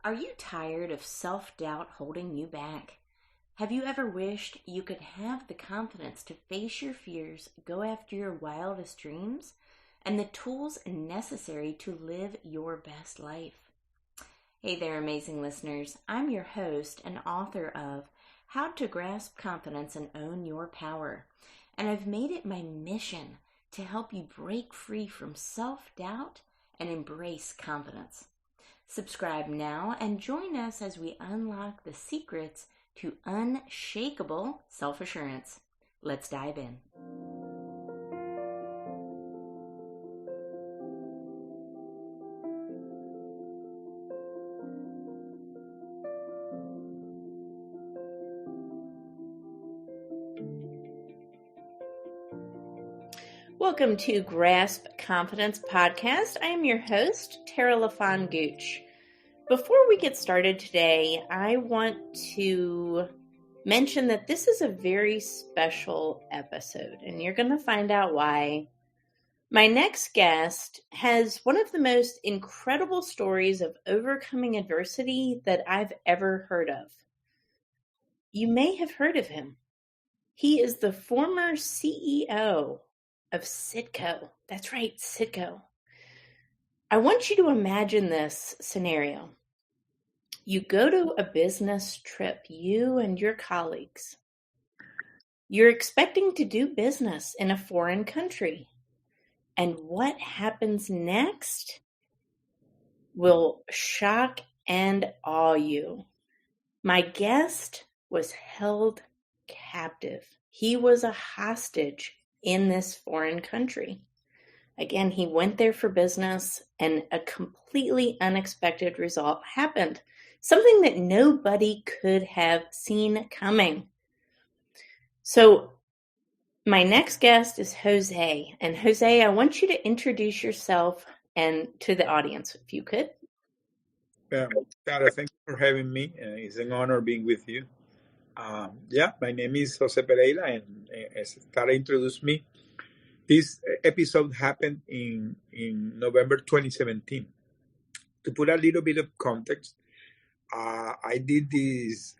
Are you tired of self-doubt holding you back? Have you ever wished you could have the confidence to face your fears, go after your wildest dreams, and the tools necessary to live your best life? Hey there, amazing listeners. I'm your host and author of How to Grasp Confidence and Own Your Power. And I've made it my mission to help you break free from self-doubt and embrace confidence. Subscribe now and join us as we unlock the secrets to unshakable self-assurance. Let's dive in. Welcome to Grasp Confidence Podcast. I am your host, Tara LaFon Gooch. Before we get started today, I want to mention that this is a very special episode, and you're going to find out why. My next guest has one of the most incredible stories of overcoming adversity that I've ever heard of. You may have heard of him. He is the former CEO of CITGO. That's right, CITGO. I want you to imagine this scenario. You go to a business trip, you and your colleagues. You're expecting to do business in a foreign country. And what happens next will shock and awe you. My guest was held captive. He was a hostage in this foreign country. Again, he went there for business and a completely unexpected result happened. Something that nobody could have seen coming. So my next guest is José. And José, I want you to introduce yourself and to the audience, if you could. Tara, thank you for having me. It's an honor being with you. My name is José Pereira, and as Tara introduced me, this episode happened in November 2017. To put a little bit of context, I did this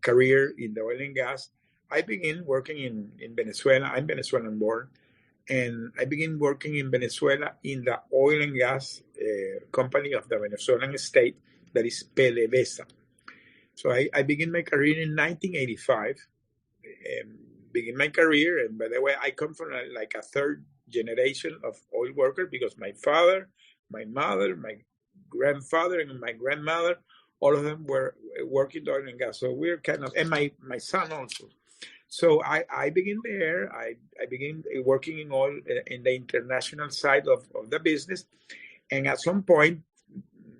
career in the oil and gas. I began working in Venezuela. I'm Venezuelan born, and I began working in Venezuela in the oil and gas company of the Venezuelan state, that is PDVSA. So I began my career in 1985. Begin my career, and by the way, I come from a third generation of oil workers, because my father, my mother, my grandfather, and my grandmother, all of them were working in oil and gas. So we're kind of, and my son also. So I began there. I began working in oil in the international side of the business, and at some point,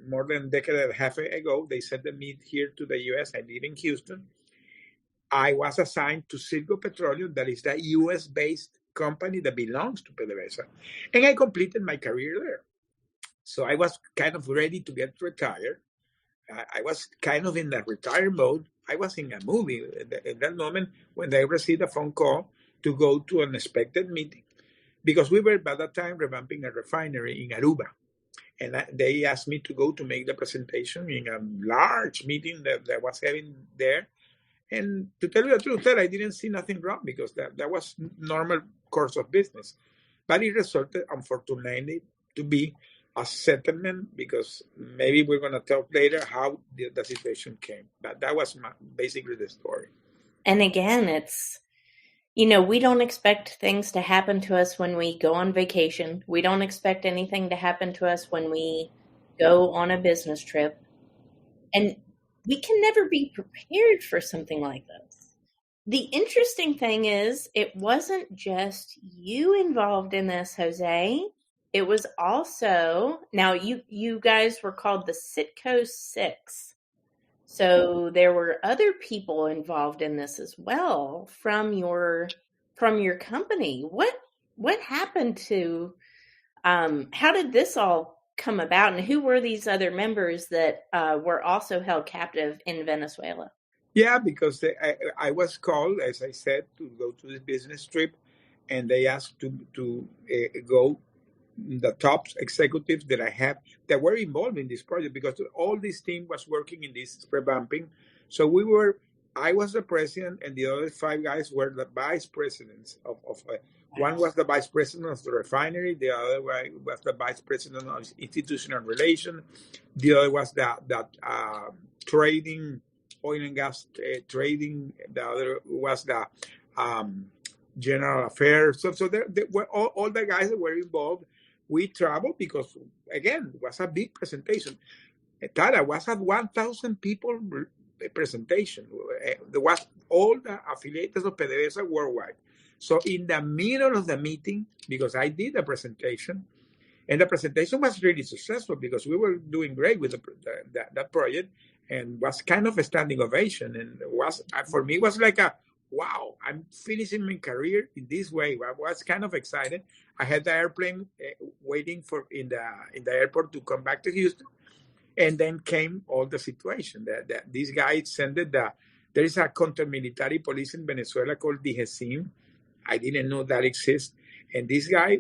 more than a decade and a half ago, they sent me here to the U.S. I live in Houston. I was assigned to CITGO Petroleum, that is the U.S.-based company that belongs to PDVSA, and I completed my career there. So I was kind of ready to get retired. I was kind of in the retire mode. I was in a movie at that moment when I received a phone call to go to an expected meeting, because we were by that time revamping a refinery in Aruba. And they asked me to go to make the presentation in a large meeting that I was having there. And to tell you the truth, I didn't see nothing wrong, because that was normal course of business. But it resulted, unfortunately, to be a settlement, because maybe we're going to talk later how the situation came. But that was basically the story. And again, it's, we don't expect things to happen to us when we go on vacation. We don't expect anything to happen to us when we go on a business trip. And we can never be prepared for something like this. The interesting thing is, it wasn't just you involved in this, José. It was also, now you guys were called the CITGO 6. So there were other people involved in this as well from your company. What happened to, how did this all come about, and who were these other members that were also held captive in Venezuela? Yeah, because I was called, as I said, to go to the business trip, and they asked to go the top executives that I have that were involved in this project, because all this team was working in this revamping. So I was the president, and the other five guys were the vice presidents one was the vice president of the refinery, the other was the vice president of institutional relations, the other was the trading, oil and gas trading, the other was the general affairs. So there were all the guys that were involved. We traveled because, again, it was a big presentation. Tara was a 1,000 people presentation. There was all the affiliates of PDVSA worldwide. So in the middle of the meeting, because I did a presentation, and the presentation was really successful because we were doing great with that project, and was kind of a standing ovation. And for me, it was like wow, I'm finishing my career in this way. I was kind of excited. I had the airplane waiting in the airport to come back to Houston. And then came all the situation that these guys there is a counter-military police in Venezuela called DGCIM. I didn't know that exists. And this guy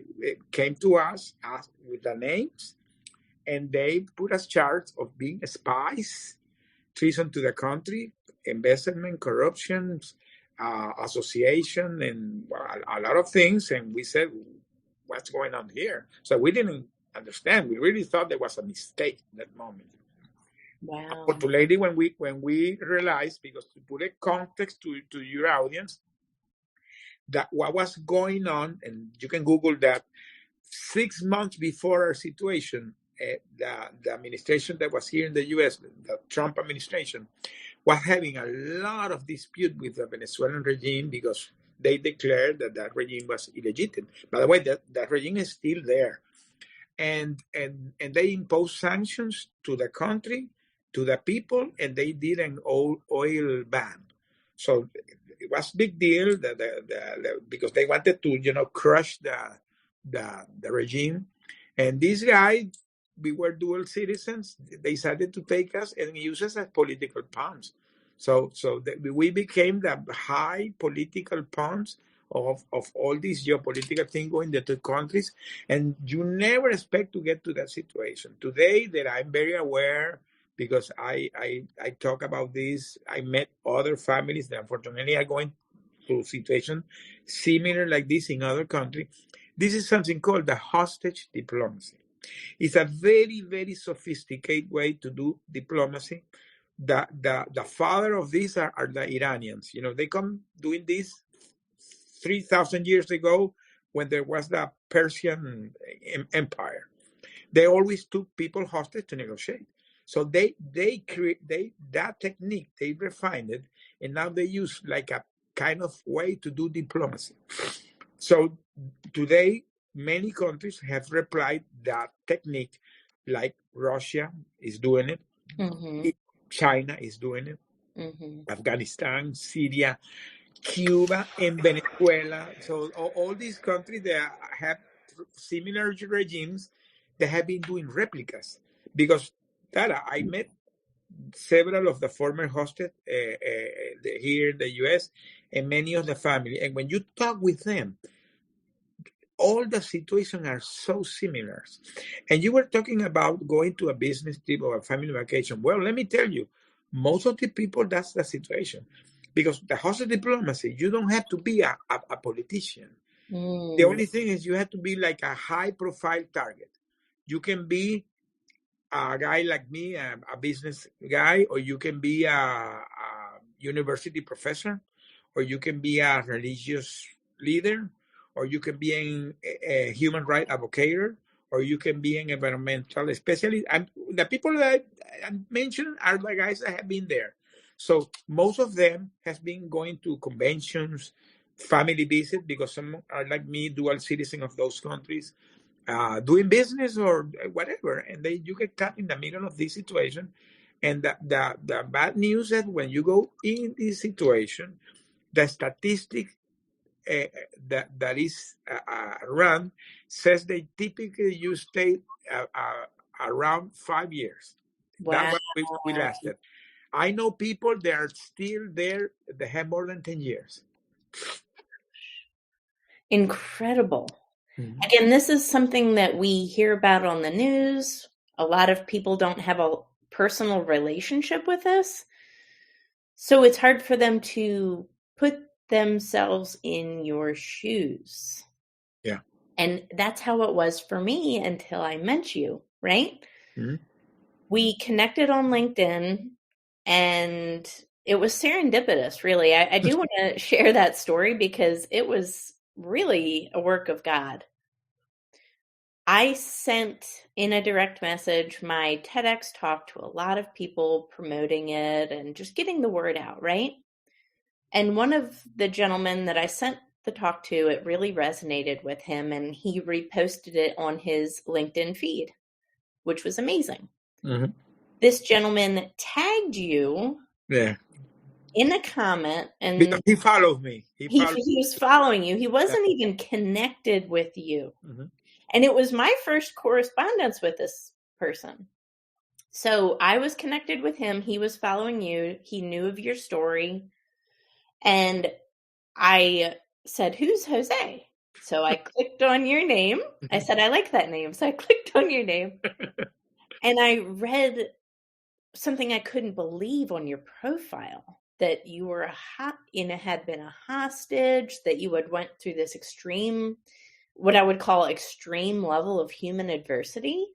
came to us, asked with the names, and they put us charged of being spies, treason to the country, embezzlement, corruption, association, and a lot of things. And we said, what's going on here? So we didn't understand. We really thought there was a mistake in that moment. Wow. Unfortunately, when we realized, because to put a context to your audience, that what was going on, and you can Google that, 6 months before our situation, the administration that was here in the U.S., the Trump administration, was having a lot of dispute with the Venezuelan regime because they declared that regime was illegitimate. By the way, that regime is still there. And they imposed sanctions to the country, to the people, and they did an oil ban. So it was a big deal because they wanted to, crush the regime. And this guy, we were dual citizens. They decided to take us and use us as political pawns. So we became the high political pawns of all these geopolitical things going to the two countries. And you never expect to get to that situation. Today, that I'm very aware, because I talk about this, I met other families that unfortunately are going through situations similar like this in other countries. This is something called the hostage diplomacy. It's a very, very sophisticated way to do diplomacy. The father of this are the Iranians. They come doing this 3,000 years ago when there was the Persian Empire. They always took people hostage to negotiate. So they that technique, they refined it, and now they use like a kind of way to do diplomacy. So today, many countries have replied that technique, like Russia is doing it, China is doing it, Afghanistan, Syria, Cuba, and Venezuela. So all these countries that have similar regimes, they have been doing replicas. Because I met several of the former hostages here in the U.S. and many of the family. And when you talk with them, all the situations are so similar. And you were talking about going to a business trip or a family vacation. Well, let me tell you, most of the people, that's the situation. Because the hostage diplomacy, you don't have to be a politician. The only thing is you have to be like a high-profile target. You can be a guy like me, a business guy, or you can be a university professor, or you can be a religious leader, or you can be a human rights advocate, or you can be an environmental specialist. And the people that I mentioned are the guys that have been there. So most of them has been going to conventions, family visits, because some are like me, dual citizen of those countries, doing business or whatever. And then you get caught in the middle of this situation. And the bad news is when you go in this situation, the statistic that is run says they typically you stay around 5 years. Wow. That's what we lasted. I know people that are still there that have more than 10 years. Incredible. Mhm. Again, this is something that we hear about on the news. A lot of people don't have a personal relationship with this. So it's hard for them to put themselves in your shoes. Yeah. And that's how it was for me until I met you, right? Mhm. We connected on LinkedIn and it was serendipitous, really. I do want to share that story because it was really a work of God. I sent in a direct message my TEDx talk to a lot of people promoting it and just getting the word out, right? And one of the gentlemen that I sent the talk to, it really resonated with him and he reposted it on his LinkedIn feed, which was amazing. Mhm. This gentleman tagged you Yeah. in a comment Because and he follows me. he was following you. He Yeah. wasn't even connected with you. Mhm. And it was my first correspondence with this person. So I was connected with him. He was following you. He knew of your story. And I said, "Who's Jose?" So I clicked on your name. I said, "I like that name." So I clicked on your name and I read something I couldn't believe on your profile, that you were had been a hostage, that you had went through this extreme, what I would call extreme level of human adversity.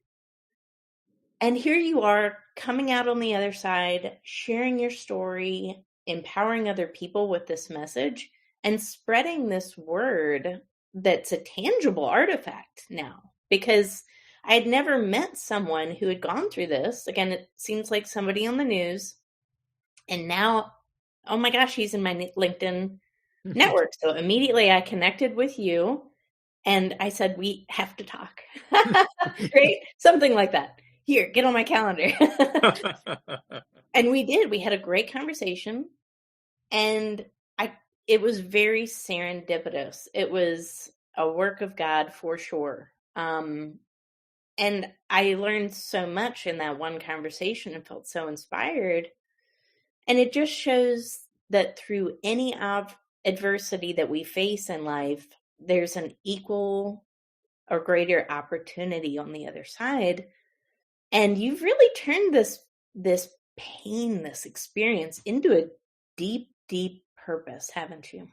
And here you are coming out on the other side, sharing your story, empowering other people with this message, and spreading this word that's a tangible artifact now. Because I had never met someone who had gone through this. Again, it seems like somebody on the news. And now, oh my gosh, he's in my LinkedIn network. So immediately I connected with you and I said, we have to talk. Right? Something like that. Here, get on my calendar. And we did. We had a great conversation. And it was very serendipitous. It was a work of God for sure. And I learned so much in that one conversation and felt so inspired. And it just shows that through any adversity that we face in life, there's an equal or greater opportunity on the other side. And you've really turned this pain, this experience into a deep, deep purpose, haven't you?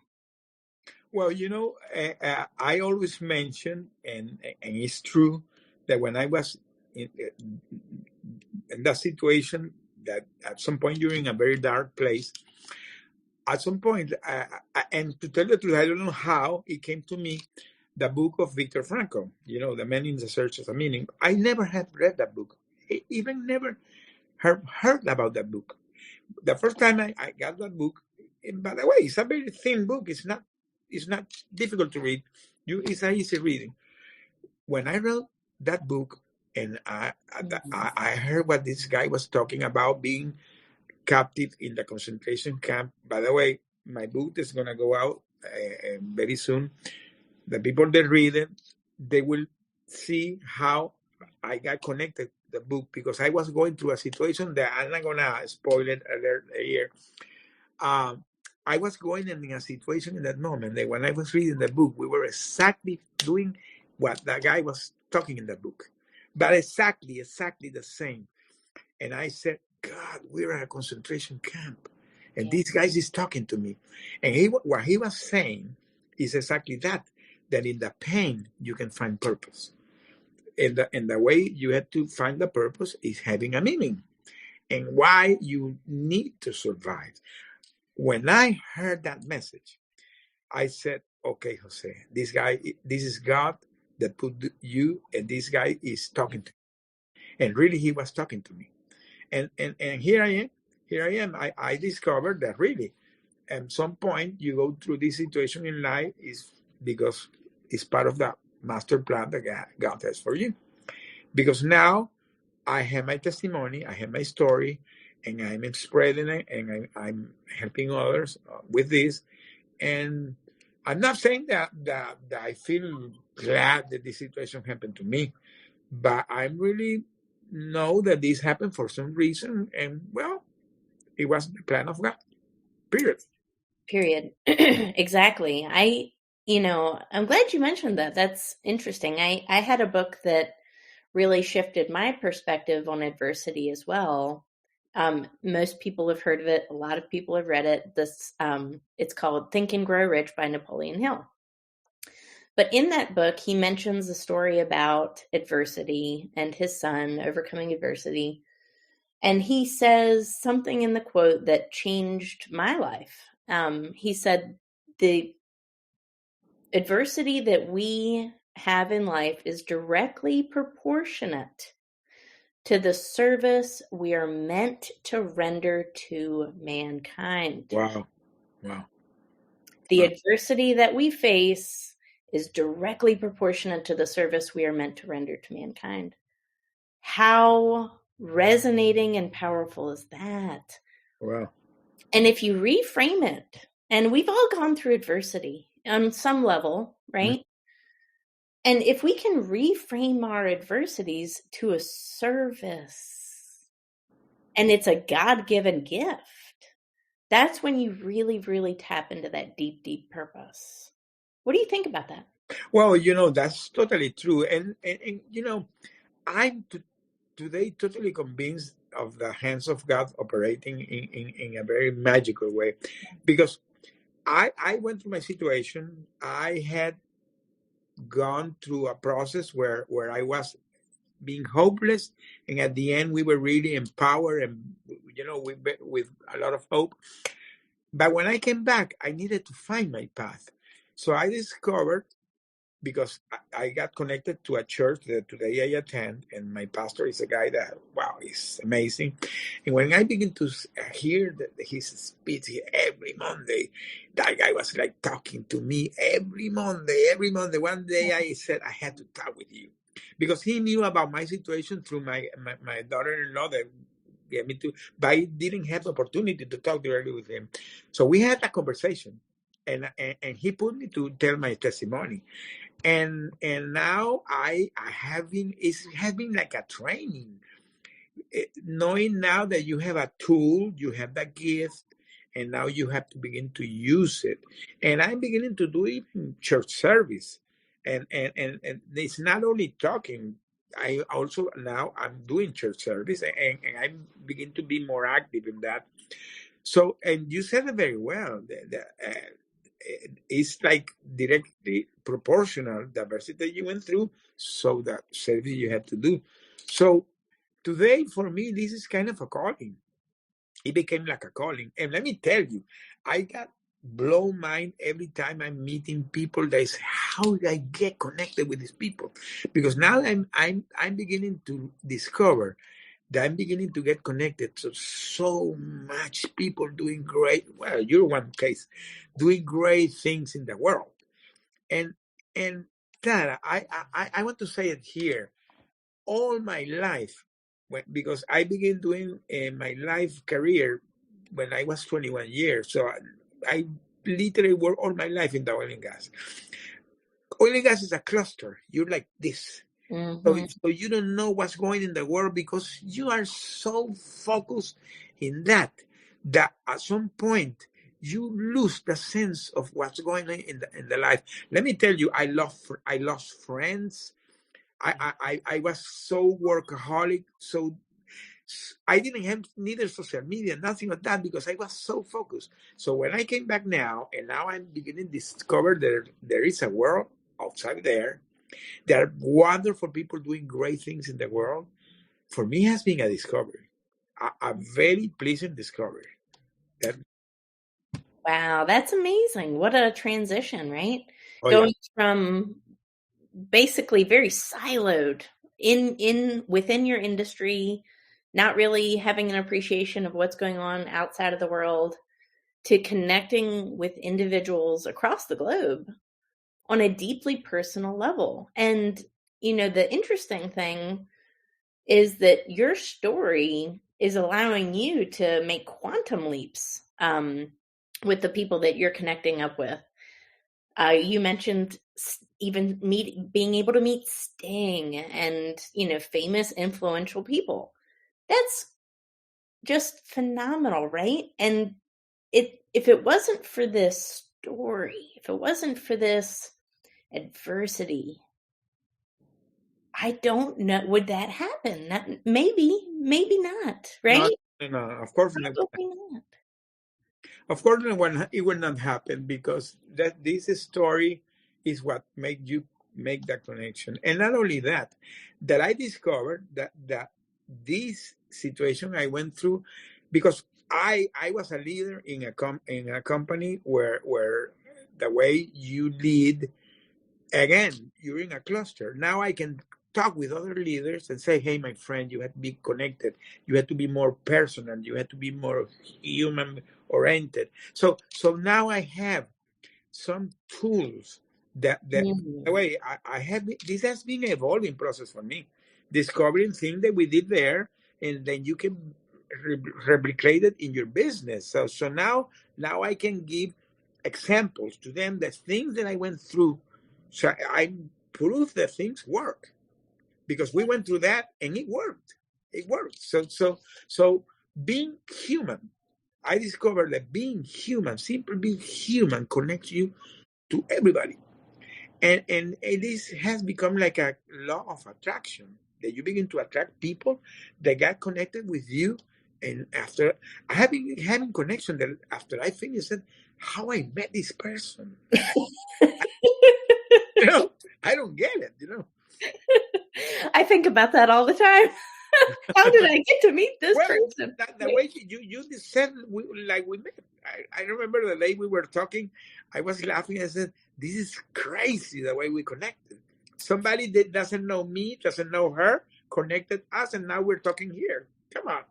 Well, I always mention, and it's true, that when I was in that situation, that at some point during a very dark place, at some point, and to tell the truth, I don't know how it came to me, the book of Viktor Frankl, The Man in the Search of a Meaning. I never had read that book, even never heard about that book. The first time I got that book, and by the way, it's a very thin book. It's not difficult to read. It's an easy reading. When I read that book, and I heard what this guy was talking about, being captive in the concentration camp. By the way, my book is gonna go out very soon. The people that read it, they will see how I got connected to the book, because I was going through a situation that I'm not gonna spoil it alert here. Um, I was going in a situation in that moment that when I was reading the book, we were exactly doing what that guy was talking in the book, but exactly the same. And I said, God, we're at a concentration camp, and Yeah. this guy is talking to me, and what he was saying is exactly that in the pain you can find purpose, and the way you have to find the purpose is having a meaning, and why you need to survive. When I heard that message, I said, okay, Jose, this is God that put you, and this guy is talking to me. And really, he was talking to me. And here I am. I discovered that really, at some point, you go through this situation in life is because it's part of the master plan that God has for you. Because now I have my testimony, I have my story, and I'm spreading it, and I'm helping others with this. And I'm not saying that I feel glad that this situation happened to me, but I really know that this happened for some reason, and well, it was the plan of God. Period. Period. Exactly. I'm glad you mentioned that. That's interesting. I had a book that really shifted my perspective on adversity as well. Most people have heard of it. A lot of people have read it. It's called Think and Grow Rich by Napoleon Hill. But in that book, he mentions a story about adversity and his son overcoming adversity. And he says something in the quote that changed my life. He said, the adversity that we have in life is directly proportionate to the service we are meant to render to mankind. Wow. The adversity that we face is directly proportionate to the service we are meant to render to mankind. How resonating and powerful is that? Wow. And if you reframe it, and we've all gone through adversity on some level, right? Mm-hmm. And if we can reframe our adversities to a service, and it's a God-given gift, that's when you really, really tap into that deep, deep purpose. What do you think about that? Well, that's totally true. And I'm today totally convinced of the hands of God operating in a very magical way. Because I went through my situation. I had gone through a process where I was being hopeless, and at the end we were really empowered and with a lot of hope. But when I came back, I needed to find my path. So I discovered, because I got connected to a church that today I attend, and my pastor is a guy that, wow, is amazing. And when I begin to hear his speech every Monday, that guy was like talking to me every Monday. One day I said, I had to talk with you, because he knew about my situation through my daughter-in-law that gave me to, but I didn't have the opportunity to talk directly with him. So we had a conversation, and he put me to tell my testimony. And now it has been like a training, knowing now that you have a tool, you have that gift, and now you have to begin to use it. And I'm beginning to do it in church service, and it's not only talking. I also now I'm doing church service, and I begin to be more active in that. So, and you said it very well. It's like directly proportional the adversity that you went through, so that service you have to do. So today, for me, this is kind of a calling. It became like a calling. And let me tell you, I got blown mind every time I'm meeting people. That is, how did I get connected with these people? Because now I'm beginning to discover that I'm beginning to get connected to so much people doing great. Well, you're one case, doing great things in the world. And Clara, I want to say it here. All my life, because I began doing my life career when I was 21 years. So I literally worked all my life in the oil and gas. Oil and gas is a cluster. You're like this. Mm-hmm. So you don't know what's going in the world, because you are so focused in that at some point you lose the sense of what's going on in the life. Let me tell you, I lost friends. I was so workaholic, so I didn't have neither social media, nothing of that, because I was so focused. So when I came back now, and now I'm beginning to discover there is a world outside there. There are wonderful people doing great things in the world. For me, it has been a discovery, a very pleasant discovery. Wow, that's amazing. What a transition, right? Oh, Going from basically very siloed within your industry, not really having an appreciation of what's going on outside of the world, to connecting with individuals across the globe on a deeply personal level. And, the interesting thing is that your story is allowing you to make quantum leaps with the people that you're connecting up with. You mentioned even being able to meet Sting and, famous, influential people. That's just phenomenal, right? And if it wasn't for this story, if it wasn't for this adversity, I don't know, would that happen? Maybe not, right? No, of course not. Probably not. Of course, it will not happen because this story is what made you make that connection. And not only that, that I discovered that this situation I went through, because I was a leader in a company where the way you lead, again, you're in a cluster. Now I can talk with other leaders and say, hey, my friend, you have to be connected. You have to be more personal. You have to be more human oriented. So now I have some tools that by the way, I have, this has been an evolving process for me, discovering things that we did there, and then you can replicate it in your business. So now I can give examples to them, that things that I went through. So I prove that things work, because we went through that and it worked. It worked. So being human, I discovered that being human, simply being human, connects you to everybody. And this has become like a law of attraction, that you begin to attract people that get connected with you. And after having connection, that after I finished it, how I met this person. I don't get it, I think about that all the time. How did I get to meet this person? The way you said, we met. I remember the day we were talking, I was laughing. I said, this is crazy the way we connected. Somebody that doesn't know me, doesn't know her, connected us, and now we're talking here. Come on.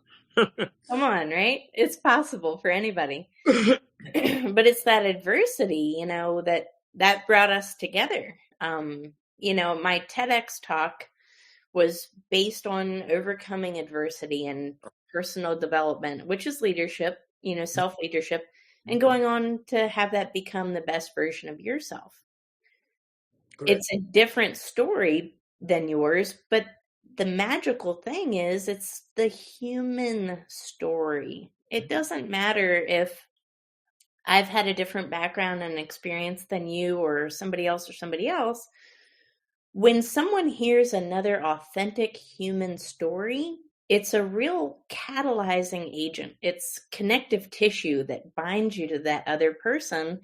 Come on, right? It's possible for anybody. But it's that adversity, that brought us together. My TEDx talk was based on overcoming adversity and personal development, which is leadership, self-leadership, and going on to have that become the best version of yourself. Correct. It's a different story than yours, but the magical thing is it's the human story. It doesn't matter if I've had a different background and experience than you or somebody else. When someone hears another authentic human story, it's a real catalyzing agent. It's connective tissue that binds you to that other person,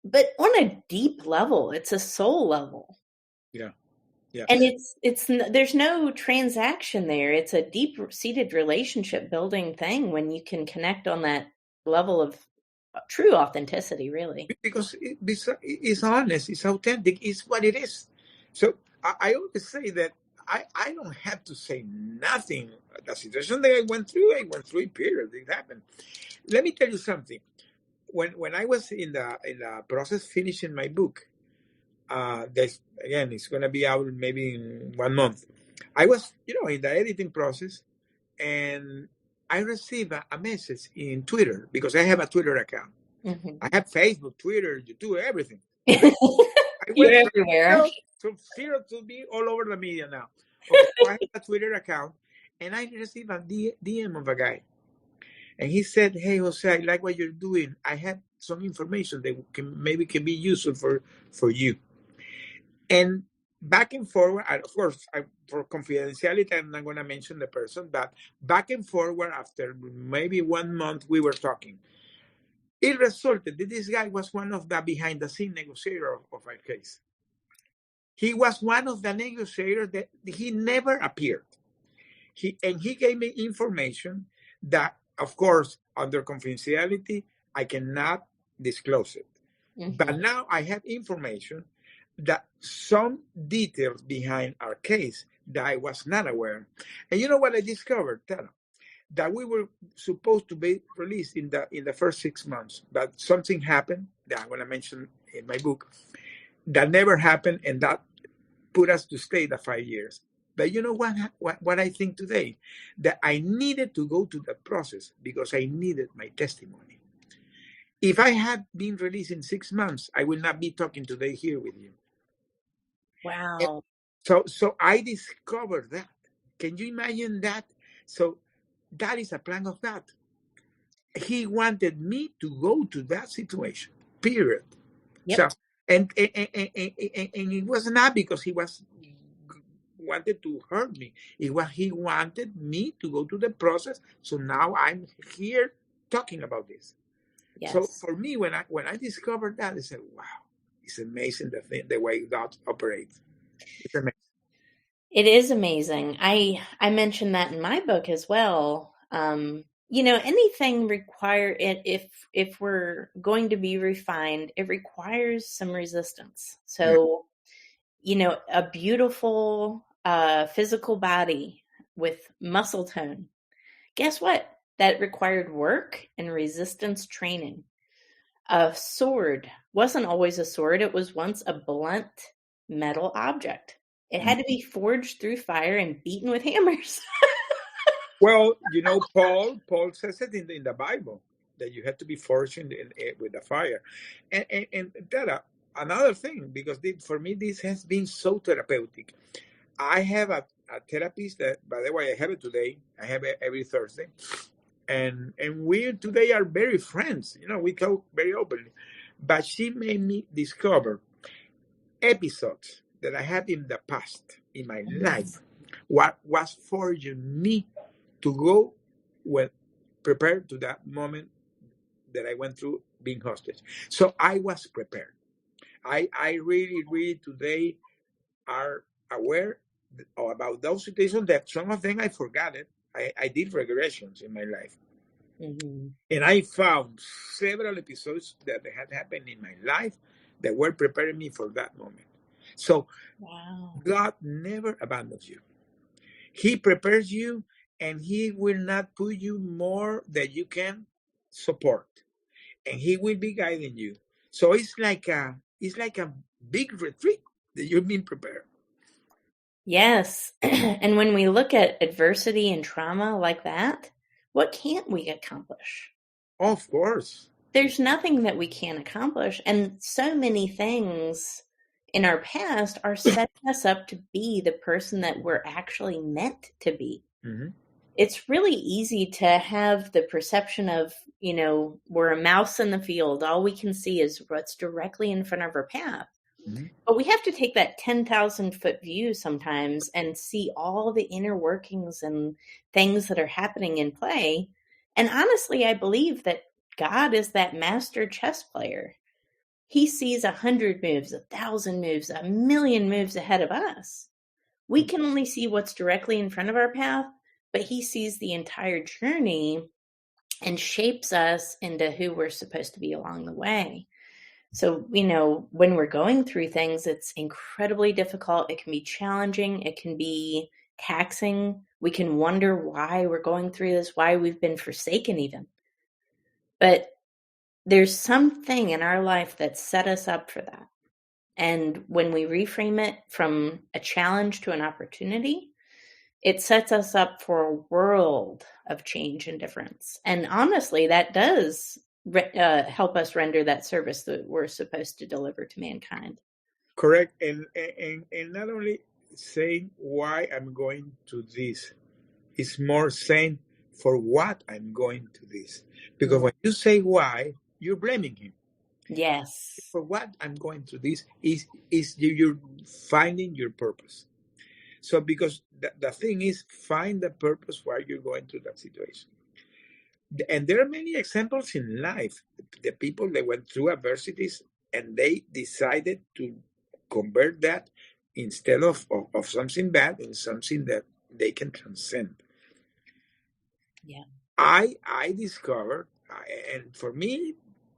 but on a deep level. It's a soul level. Yeah. And there's no transaction there. It's a deep-seated relationship building thing when you can connect on that level of true authenticity, really. Because it's honest, it's authentic, it's what it is. So I always say that I don't have to say nothing. The situation that I went through it, period. It happened. Let me tell you something. When I was in the process finishing my book, it's going to be out maybe in 1 month. I was, in the editing process, and I received a message in Twitter, because I have a Twitter account. Mm-hmm. I have Facebook, Twitter, YouTube, everything. I went everywhere. From zero to be all over the media now. Okay, so I have a Twitter account, and I received a DM of a guy. And he said, hey, Jose, I like what you're doing. I have some information that can be useful for you. And back and forward, of course, for confidentiality, I'm not going to mention the person, but back and forward, after maybe 1 month, we were talking. It resulted that this guy was one of the behind-the-scene negotiators of our case. He was one of the negotiators that he never appeared. He gave me information that, of course, under confidentiality, I cannot disclose it. Mm-hmm. But now I have information that some details behind our case that I was not aware. And you know what I discovered, Tara? That we were supposed to be released in the first 6 months, but something happened that I'm going to mention in my book that never happened, and that put us to stay the 5 years. But you know what I think today? That I needed to go to that process because I needed my testimony. If I had been released in 6 months, I will not be talking today here with you. Wow. So I discovered that. Can you imagine that? So that is a plan of God. He wanted me to go to that situation, period. Yep. So, and it was not because he wanted to hurt me. It was he wanted me to go through the process. So now I'm here talking about this. Yes. So for me, when I discovered that, I said, "Wow, it's amazing the way God operates. It's amazing." It is amazing. I mentioned that in my book as well. Anything require it if we're going to be refined, it requires some resistance. So, a beautiful physical body with muscle tone. Guess what? That required work and resistance training. A sword wasn't always a sword. It was once a blunt metal object. It had to be forged through fire and beaten with hammers. Well, Paul says it in the Bible that you have to be forged with the fire. And that another thing, because for me, this has been so therapeutic. I have a therapist that, by the way, I have it today. I have it every Thursday. And we today are very friends. We talk very openly. But she made me discover episodes that I had in the past in my life. What was forging me to go prepared to that moment that I went through being hostage. So I was prepared. I really today are aware about those situations that some of them I forgot it. I did regressions in my life. Mm-hmm. And I found several episodes that had happened in my life that were preparing me for that moment. So God never abandons you. He prepares you, and he will not put you more than you can support. And he will be guiding you. So it's like a big retreat that you've been prepared. Yes. And when we look at adversity and trauma like that, what can't we accomplish? Of course. There's nothing that we can't accomplish. And so many things in our past are setting us up to be the person that we're actually meant to be. Mm-hmm. It's really easy to have the perception of, we're a mouse in the field. All we can see is what's directly in front of our path. Mm-hmm. But we have to take that 10,000-foot view sometimes and see all the inner workings and things that are happening in play. And honestly, I believe that God is that master chess player. He sees 100 moves, 1,000 moves, 1,000,000 moves ahead of us. We can only see what's directly in front of our path, but he sees the entire journey and shapes us into who we're supposed to be along the way. So, when we're going through things, it's incredibly difficult. It can be challenging. It can be taxing. We can wonder why we're going through this, why we've been forsaken even. But there's something in our life that set us up for that. And when we reframe it from a challenge to an opportunity, it sets us up for a world of change and difference. And honestly, that does help us render that service that we're supposed to deliver to mankind. Correct. And not only saying why I'm going to this, it's more saying for what I'm going to this. Because when you say why, you're blaming him. Yes. For what I'm going through this is you're finding your purpose. So because the thing is, find the purpose why you're going through that situation. And there are many examples in life. The people that went through adversities and they decided to convert that instead of something bad in something that they can transcend. Yeah. I discovered, and for me,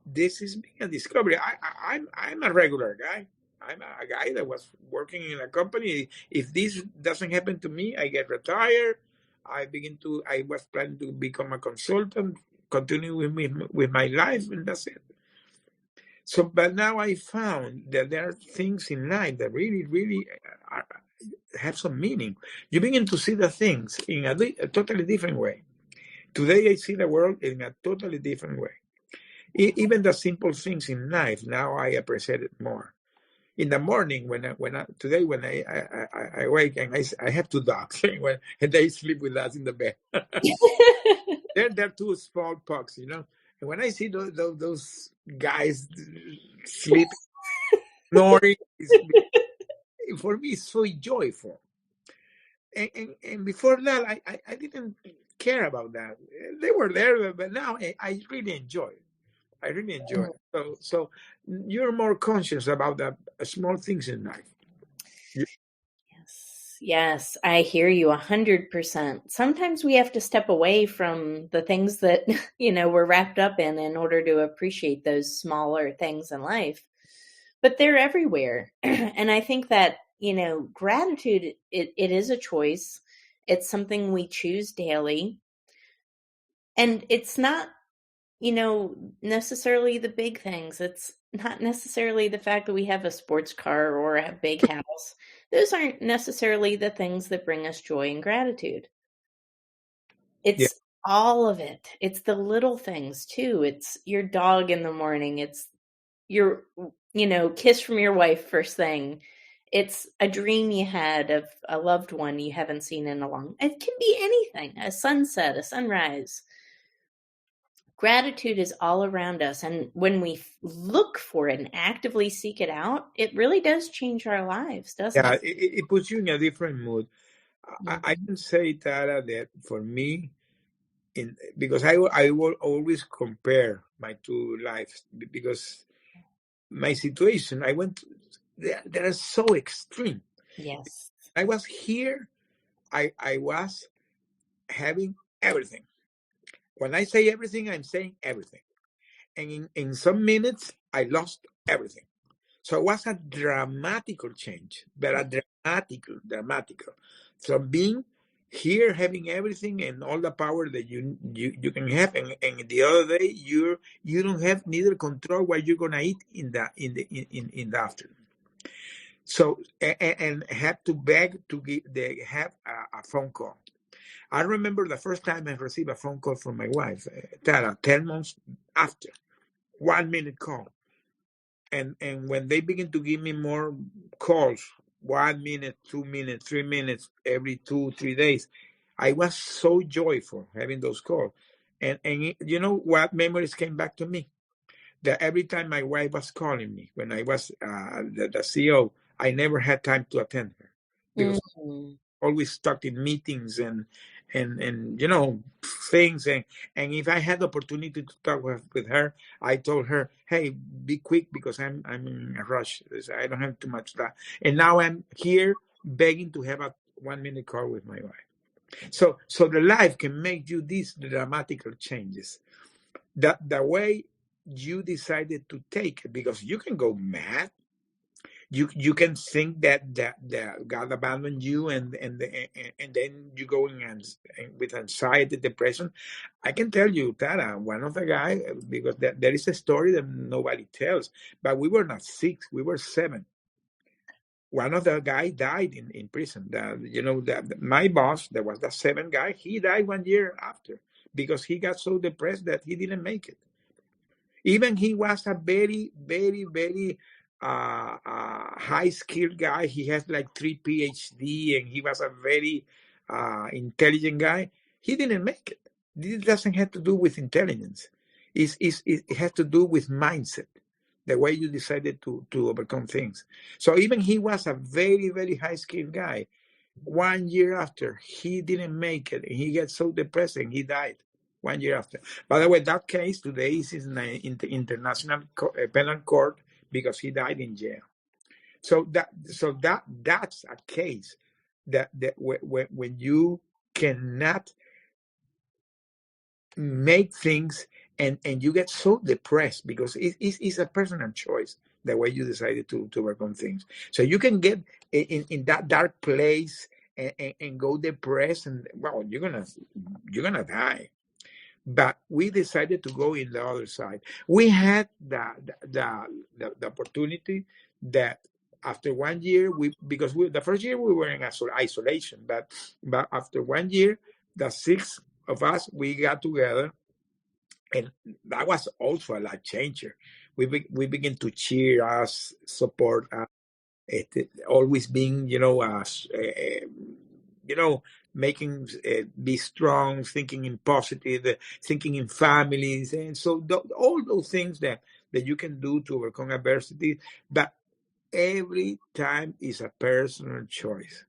this is being a discovery. I'm a regular guy. I'm a guy that was working in a company. If this doesn't happen to me, I get retired. I was planning to become a consultant, continue with my life, and that's it. So, but now I found that there are things in life that really, really have some meaning. You begin to see the things in a totally different way. Today, I see the world in a totally different way. Even the simple things in life, now I appreciate it more. In the morning, when I wake and I have two dogs, and they sleep with us in the bed. they're two small pugs, And when I see those guys sleep, Ignoring is, for me, it's so joyful. And before that, I didn't care about that. They were there, but now I really enjoy it. I really enjoy it. So you're more conscious about the small things in life. Yes, I hear you 100%. Sometimes we have to step away from the things that, we're wrapped up in order to appreciate those smaller things in life. But they're everywhere. And I think that, gratitude, it is a choice. It's something we choose daily. And it's not, necessarily the big things. It's not necessarily the fact that we have a sports car or a big house. Those aren't necessarily the things that bring us joy and gratitude. Yeah. It's all of it. It's the little things too. It's your dog in the morning. It's your, kiss from your wife first thing. It's a dream you had of a loved one you haven't seen in a long. It can be anything. A sunset, a sunrise. Gratitude is all around us. And when we look for it and actively seek it out, it really does change our lives, doesn't Yeah, it? it puts you in a different mood. I can say, Tara, that for me, because I will always compare my two lives, because my situation, they are so extreme. Yes. I was here, I was having everything. When I say everything, I'm saying everything. And in some minutes, I lost everything. So it was a dramatical change, but a dramatical. From being here, having everything and all the power that you can have, and the other day you don't have neither control what you're gonna eat in the afternoon. So and have to beg to have a phone call. I remember the first time I received a phone call from my wife, Tara, 10 months after, 1 minute call. And when they begin to give me more calls, 1 minute, 2 minutes, 3 minutes, every 2-3 days, I was so joyful having those calls. And you know what memories came back to me? That every time my wife was calling me when I was the CEO, I never had time to attend her because always stuck in meetings and things, and if I had the opportunity to talk with her, I told her, hey, be quick because I'm in a rush. I don't have too much time. And now I'm here begging to have a 1 minute call with my wife. So the life can make you these dramatical changes. The way you decided to take it, because you can go mad. You can think that God abandoned you, and then you go in with anxiety, depression. I can tell you, Tara, one of the guys, because there is a story that nobody tells, but we were not 6, we were 7. One of the guys died in prison. My boss, that was the 7th guy, he died 1 year after because he got so depressed that he didn't make it. Even he was a very, very, very high-skilled guy. He has like 3 PhD, and he was a very intelligent guy. He didn't make it. This doesn't have to do with intelligence. It has to do with mindset, the way you decided to overcome things. So even he was a very, very high-skilled guy. 1 year after, he didn't make it, and he got so depressed, and he died 1 year after. By the way, that case today is in the International Penal Court because he died in jail. So that's a case that when you cannot make things and you get so depressed because it's a personal choice the way you decided to work on things. So you can get in that dark place and go depressed, and well, you're gonna die. But we decided to go in the other side. We had the opportunity that after 1 year, because the first year we were in isolation, but after 1 year, the 6 of us, we got together, and that was also a life changer. We begin to cheer us, support us, always being, making be strong, thinking in positive, thinking in families, and so all those things that you can do to overcome adversity. But every time is a personal choice.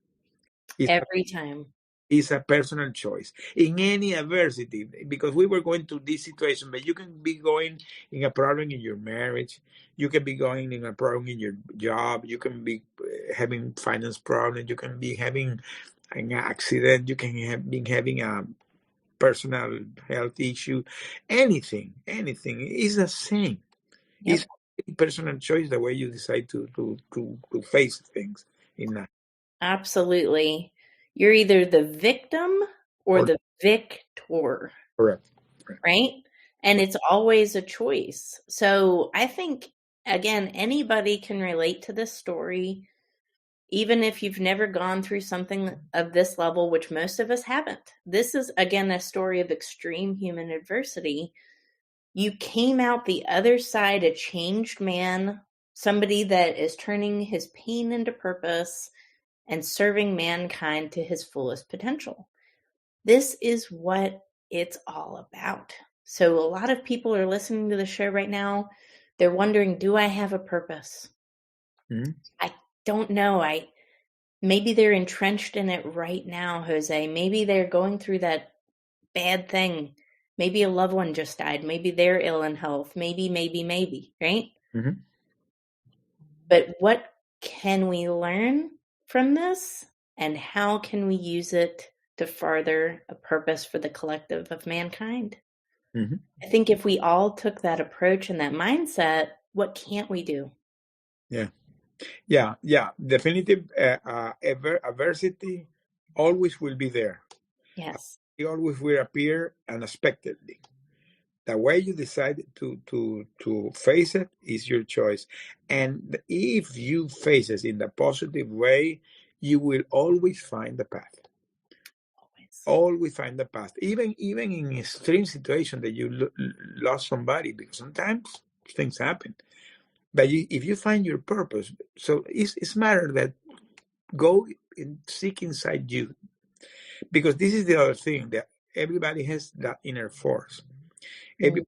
Every time. It's a personal choice in any adversity, because we were going through this situation, but you can be going in a problem in your marriage, you can be going in a problem in your job, you can be having finance problems, you can be having an accident, you can have been having a personal health issue, anything is the same. Yep. It's a personal choice the way you decide to face things in that. Absolutely. You're either the victim or Or the victor, correct. right? And it's always a choice. So I think, again, anybody can relate to this story, even if you've never gone through something of this level, which most of us haven't. This is, again, a story of extreme human adversity. You came out the other side a changed man, somebody that is turning his pain into purpose and serving mankind to his fullest potential. This is what it's all about. So a lot of people are listening to the show right now. They're wondering, do I have a purpose? Mm-hmm. I don't know. Maybe they're entrenched in it right now, Jose. Maybe they're going through that bad thing. Maybe a loved one just died. Maybe they're ill in health. Maybe, right? Mm-hmm. But what can we learn from this? And how can we use it to further a purpose for the collective of mankind? Mm-hmm. I think if we all took that approach and that mindset, what can't we do? Yeah. Definitive adversity always will be there. Yes. It always will appear unexpectedly. The way you decide to face it is your choice. And if you face it in the positive way, you will always find the path. Always find the path. Even in extreme situation that you lost somebody, because sometimes things happen. But if you find your purpose, so it's matter that go and seek inside you, because this is the other thing, that everybody has that inner force. Every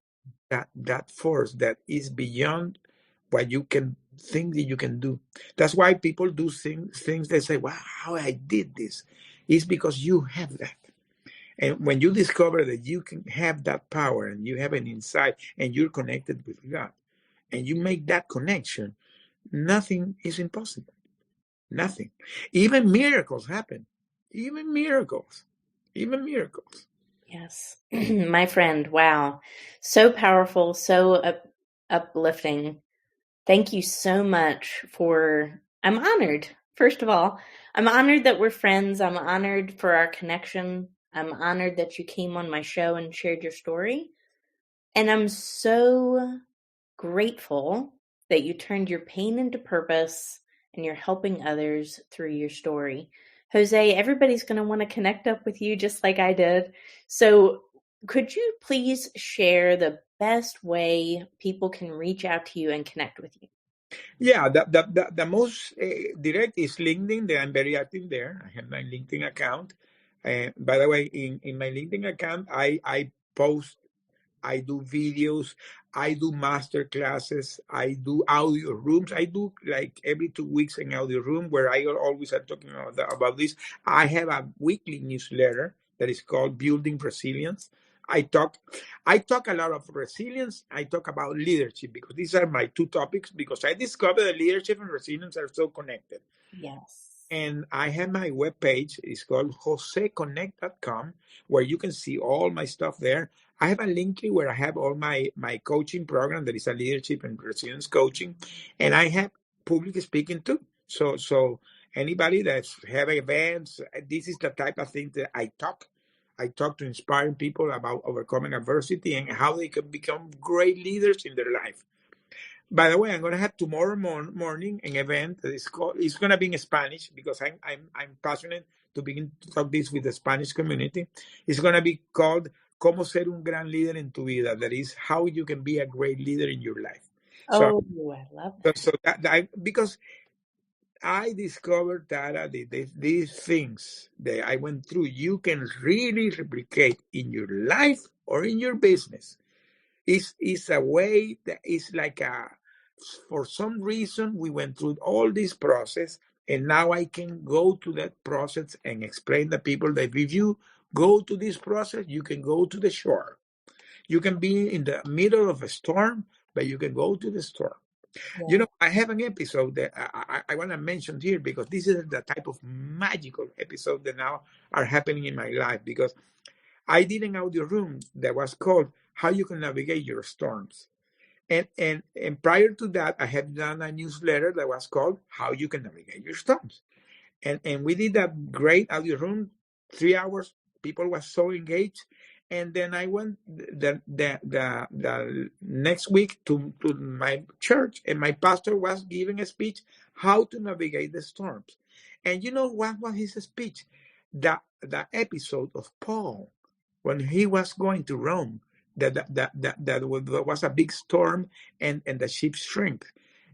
that force that is beyond what you can think that you can do. That's why people do things they say, wow, I did this. It's because you have that. And when you discover that you can have that power and you have an insight and you're connected with God and you make that connection, nothing is impossible. Nothing. Even miracles happen. Even miracles. Yes. My friend, wow. So powerful, so uplifting. Thank you so much I'm honored. First of all, I'm honored that we're friends. I'm honored for our connection. I'm honored that you came on my show and shared your story. And I'm so grateful that you turned your pain into purpose and you're helping others through your story. Jose, everybody's going to want to connect up with you just like I did. So could you please share the best way people can reach out to you and connect with you? Yeah, the most direct is LinkedIn. That I'm very active there. I have my LinkedIn account. By the way, in my LinkedIn account, I post, I do videos, I do master classes, I do audio rooms. I do like every 2 weeks an audio room where I always are talking about this. I have a weekly newsletter that is called Building Resilience. I talk a lot of resilience. I talk about leadership, because these are my two topics, because I discovered that leadership and resilience are so connected. Yes. And I have my webpage. It's called joseconnect.com, where you can see all my stuff there. I have a link where I have all my coaching program that is a leadership and resilience coaching. And I have public speaking too. So anybody that's have events, this is the type of thing that I talk. I talk to inspiring people about overcoming adversity and how they can become great leaders in their life. By the way, I'm going to have tomorrow morning an event that is called. It's going to be in Spanish, because I'm passionate to begin to talk this with the Spanish community. It's going to be called "Cómo ser un gran líder en tu vida." That is how you can be a great leader in your life. Oh, I love that. So that because I discovered that these things that I went through, you can really replicate in your life or in your business. It's a way that is like For some reason, we went through all this process, and now I can go to that process and explain to people that if you go to this process, you can go to the shore. You can be in the middle of a storm, but you can go to the storm. Yeah. I have an episode that I want to mention here because this is the type of magical episode that now are happening in my life, because I did an audio room that was called How You Can Navigate Your Storms. And prior to that, I have done a newsletter that was called How You Can Navigate Your Storms. And we did a great audio room, 3 hours. People were so engaged. And then I went the next week to my church, and my pastor was giving a speech, How to Navigate the Storms. And you know what was his speech? The episode of Paul, when he was going to Rome, that was a big storm, and the ship shrank.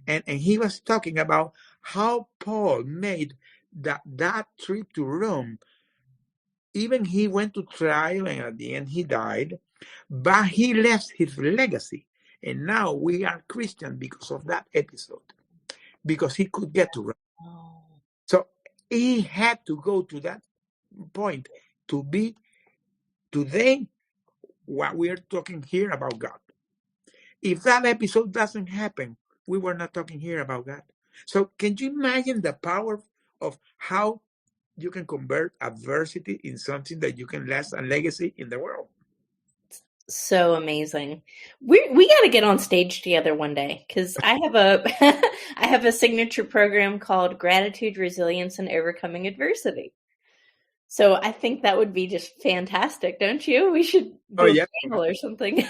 And he was talking about how Paul made that trip to Rome. Even he went to trial, and at the end he died, but he left his legacy. And now we are Christian because of that episode, because he could get to Rome. Oh. So he had to go to that point to be today what we are talking here about God. If that episode doesn't happen, we were not talking here about God. So can you imagine the power of how you can convert adversity in something that you can last a legacy in the world? So amazing. We got to get on stage together one day, because I have a I have a signature program called Gratitude, Resilience, and Overcoming Adversity. So I think that would be just fantastic, don't you? We should do a panel or something.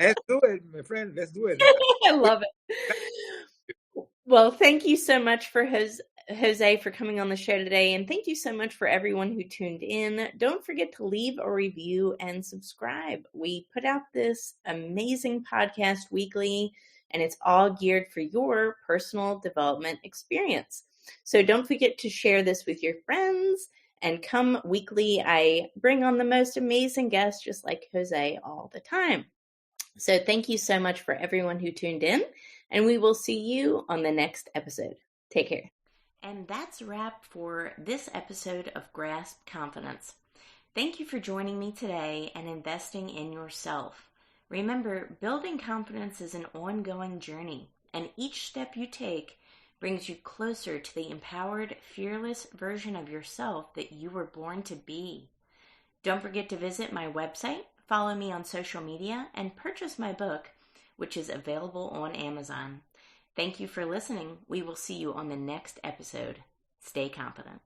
Let's do it, my friend. Let's do it. I love it. Well, thank you so much for Jose for coming on the show today, and thank you so much for everyone who tuned in. Don't forget to leave a review and subscribe. We put out this amazing podcast weekly, and it's all geared for your personal development experience. So don't forget to share this with your friends, and come weekly. I bring on the most amazing guests, just like Jose, all the time. So thank you so much for everyone who tuned in, and we will see you on the next episode. Take care. And that's a wrap for this episode of Grasp Confidence. Thank you for joining me today and investing in yourself. Remember, building confidence is an ongoing journey, and each step you take brings you closer to the empowered, fearless version of yourself that you were born to be. Don't forget to visit my website, follow me on social media, and purchase my book, which is available on Amazon. Thank you for listening. We will see you on the next episode. Stay confident.